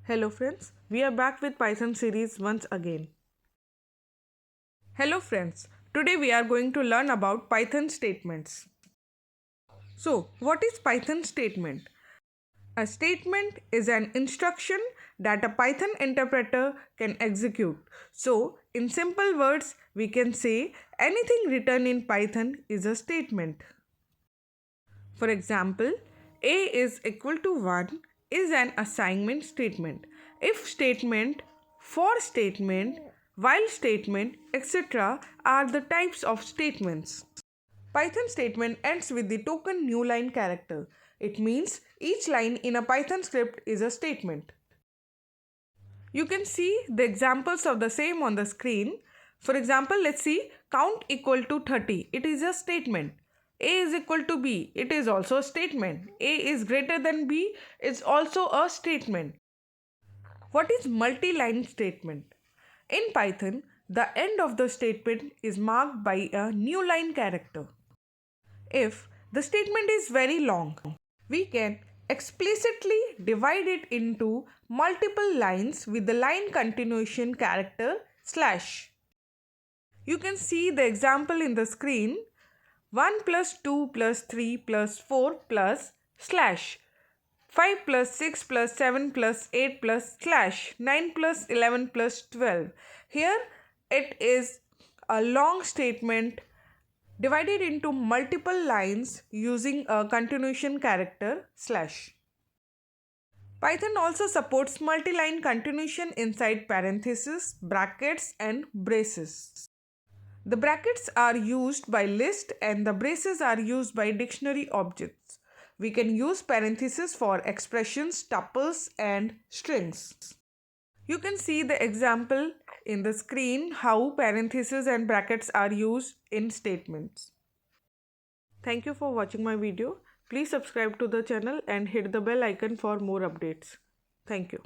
Hello friends, we are back with Python series once again. Hello friends, today we are going to learn about Python statements. So, what is Python statement? A statement is an instruction that a Python interpreter can execute. So, in simple words, we can say anything written in Python is a statement. For example, A is equal to 1 is an assignment statement. If statement, for statement, while statement, etc. are the types of statements. Python statement ends with the token new line character. It means each line in a Python script is a statement. You can see the examples of the same on the screen. For example, let's see count equal to 30. It is a statement. A is equal to B. It is also a statement. A is greater than B is also a statement. What is multi-line statement? In Python, the end of the statement is marked by a new line character. If the statement is very long, we can explicitly divide it into multiple lines with the line continuation character slash. You can see the example in the screen. 1 plus 2 plus 3 plus 4 plus slash 5 plus 6 plus 7 plus 8 plus slash 9 plus 11 plus 12. Here it is a long statement divided into multiple lines using a continuation character slash. Python also supports multi-line continuation inside parentheses, brackets and braces. The brackets are used by list and the braces are used by dictionary objects. We can use parentheses for expressions, tuples and strings. You can see the example in the screen how parentheses and brackets are used in statements. Thank you for watching my video. Please subscribe to the channel and hit the bell icon for more updates. Thank you.